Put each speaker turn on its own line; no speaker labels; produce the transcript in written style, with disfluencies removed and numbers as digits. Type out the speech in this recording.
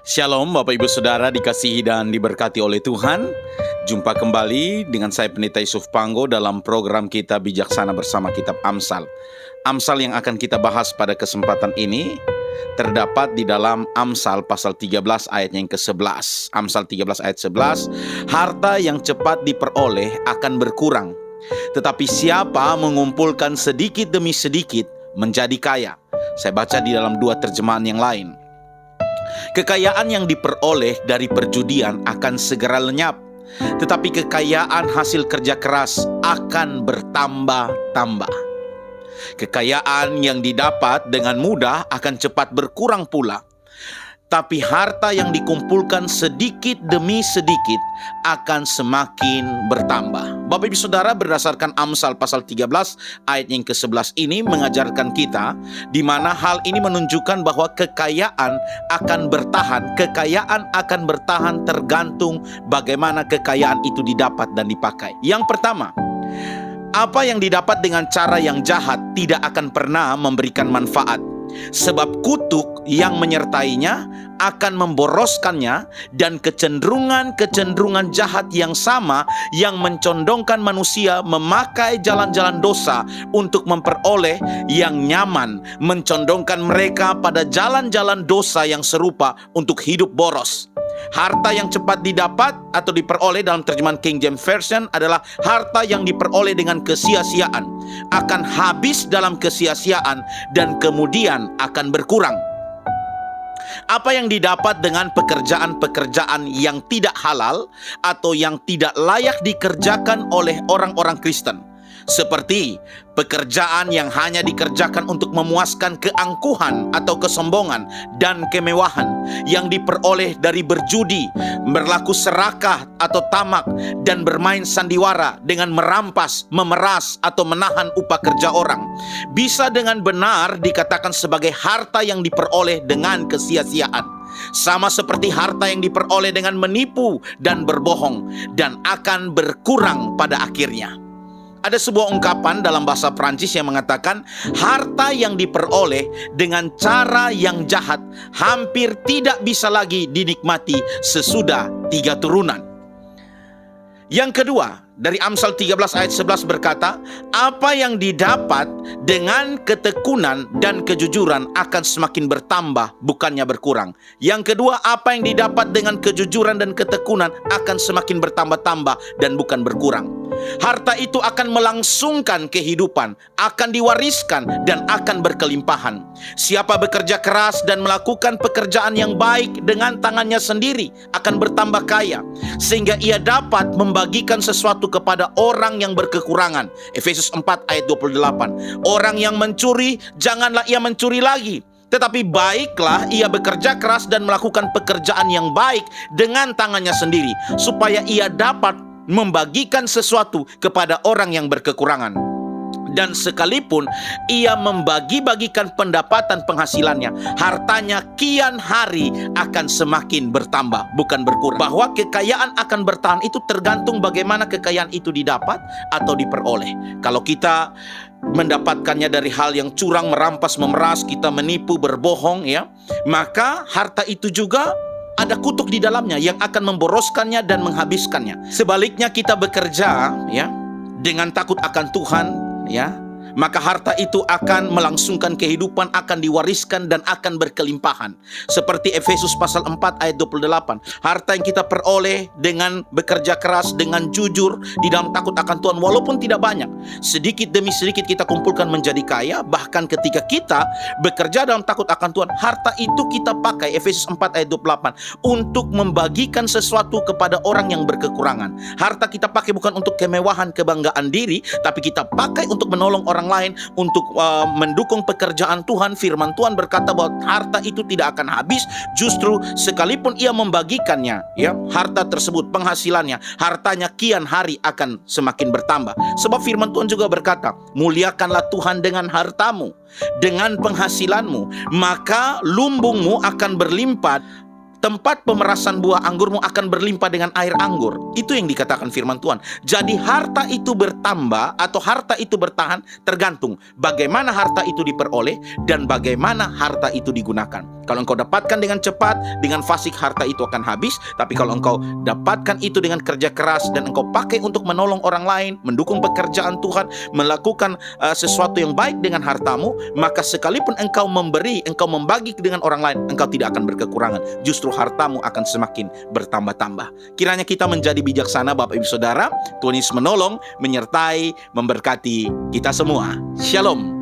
Shalom Bapak Ibu Saudara dikasihi dan diberkati oleh Tuhan. Jumpa kembali dengan saya Pendeta Yusuf Panggo dalam program kita Bijaksana Bersama Kitab Amsal. Amsal yang akan kita bahas pada kesempatan ini terdapat di dalam Amsal pasal 13 ayat yang ke-11. Amsal 13 ayat 11, harta yang cepat diperoleh akan berkurang, tetapi siapa mengumpulkan sedikit demi sedikit menjadi kaya. Saya baca di dalam dua terjemahan yang lain. Kekayaan yang diperoleh dari perjudian akan segera lenyap, tetapi kekayaan hasil kerja keras akan bertambah-tambah. Kekayaan yang didapat dengan mudah akan cepat berkurang pula, tapi harta yang dikumpulkan sedikit demi sedikit akan semakin bertambah. Bapak Ibu Saudara, berdasarkan Amsal pasal 13 ayat yang ke-11 ini mengajarkan kita di mana hal ini menunjukkan bahwa kekayaan akan bertahan. Kekayaan akan bertahan tergantung bagaimana kekayaan itu didapat dan dipakai. Yang pertama, apa yang didapat dengan cara yang jahat tidak akan pernah memberikan manfaat. Sebab kutuk yang menyertainya akan memboroskannya, dan kecenderungan-kecenderungan jahat yang sama yang mencondongkan manusia memakai jalan-jalan dosa untuk memperoleh yang nyaman, mencondongkan mereka pada jalan-jalan dosa yang serupa untuk hidup boros. Harta yang cepat didapat atau diperoleh dalam terjemahan King James Version adalah harta yang diperoleh dengan kesia-siaan, akan habis dalam kesia-siaan dan kemudian akan berkurang. Apa yang didapat dengan pekerjaan-pekerjaan yang tidak halal atau yang tidak layak dikerjakan oleh orang-orang Kristen, seperti pekerjaan yang hanya dikerjakan untuk memuaskan keangkuhan atau kesombongan dan kemewahan yang diperoleh dari berjudi, berlaku serakah atau tamak, dan bermain sandiwara dengan merampas, memeras, atau menahan upah kerja orang, bisa dengan benar dikatakan sebagai harta yang diperoleh dengan kesia-siaan. Sama seperti harta yang diperoleh dengan menipu dan berbohong, dan akan berkurang pada akhirnya. Ada sebuah ungkapan dalam bahasa Prancis yang mengatakan harta yang diperoleh dengan cara yang jahat hampir tidak bisa lagi dinikmati sesudah 3 turunan. Yang kedua, dari Amsal 13 ayat 11 berkata, apa yang didapat dengan ketekunan dan kejujuran akan semakin bertambah, bukannya berkurang. Yang kedua, apa yang didapat dengan kejujuran dan ketekunan akan semakin bertambah-tambah dan bukan berkurang. Harta itu akan melangsungkan kehidupan, akan diwariskan, dan akan berkelimpahan. Siapa bekerja keras dan melakukan pekerjaan yang baik dengan tangannya sendiri akan bertambah kaya, sehingga ia dapat membagikan sesuatu kepada orang yang berkekurangan. Efesus 4 ayat 28. Orang yang mencuri, janganlah ia mencuri lagi, tetapi baiklah ia bekerja keras dan melakukan pekerjaan yang baik dengan tangannya sendiri, supaya ia dapat membagikan sesuatu kepada orang yang berkekurangan. Dan sekalipun ia membagi-bagikan pendapatan penghasilannya, hartanya kian hari akan semakin bertambah, bukan berkurang. Bahwa kekayaan akan bertahan itu tergantung bagaimana kekayaan itu didapat atau diperoleh. Kalau kita mendapatkannya dari hal yang curang, merampas, memeras, kita menipu, berbohong, ya, maka harta itu juga ada kutuk di dalamnya yang akan memboroskannya dan menghabiskannya. Sebaliknya kita bekerja, ya, dengan takut akan Tuhan, ya, maka harta itu akan melangsungkan kehidupan, akan diwariskan, dan akan berkelimpahan. Seperti Efesus pasal 4 ayat 28. Harta yang kita peroleh dengan bekerja keras, dengan jujur, di dalam takut akan Tuhan, walaupun tidak banyak, sedikit demi sedikit kita kumpulkan menjadi kaya. Bahkan ketika kita bekerja dalam takut akan Tuhan, harta itu kita pakai, Efesus 4 ayat 28, untuk membagikan sesuatu kepada orang yang berkekurangan. Harta kita pakai bukan untuk kemewahan, kebanggaan diri, tapi kita pakai untuk menolong orang lain, untuk mendukung pekerjaan Tuhan. Firman Tuhan berkata bahwa harta itu tidak akan habis, justru sekalipun ia membagikannya, ya, harta tersebut, penghasilannya, hartanya kian hari akan semakin bertambah. Sebab firman Tuhan juga berkata, muliakanlah Tuhan dengan hartamu, dengan penghasilanmu, maka lumbungmu akan berlimpah, tempat pemerasan buah anggurmu akan berlimpah dengan air anggur. Itu yang dikatakan firman Tuhan. Jadi harta itu bertambah atau harta itu bertahan tergantung bagaimana harta itu diperoleh dan bagaimana harta itu digunakan. Kalau engkau dapatkan dengan cepat, dengan fasik harta itu akan habis. Tapi kalau engkau dapatkan itu dengan kerja keras dan engkau pakai untuk menolong orang lain, mendukung pekerjaan Tuhan, melakukan sesuatu yang baik dengan hartamu, maka sekalipun engkau memberi, engkau membagi dengan orang lain, engkau tidak akan berkekurangan. Justru hartamu akan semakin bertambah-tambah. Kiranya kita menjadi bijaksana, Bapak Ibu Saudara. Tuhan Yesus menolong, menyertai, memberkati kita semua. Shalom.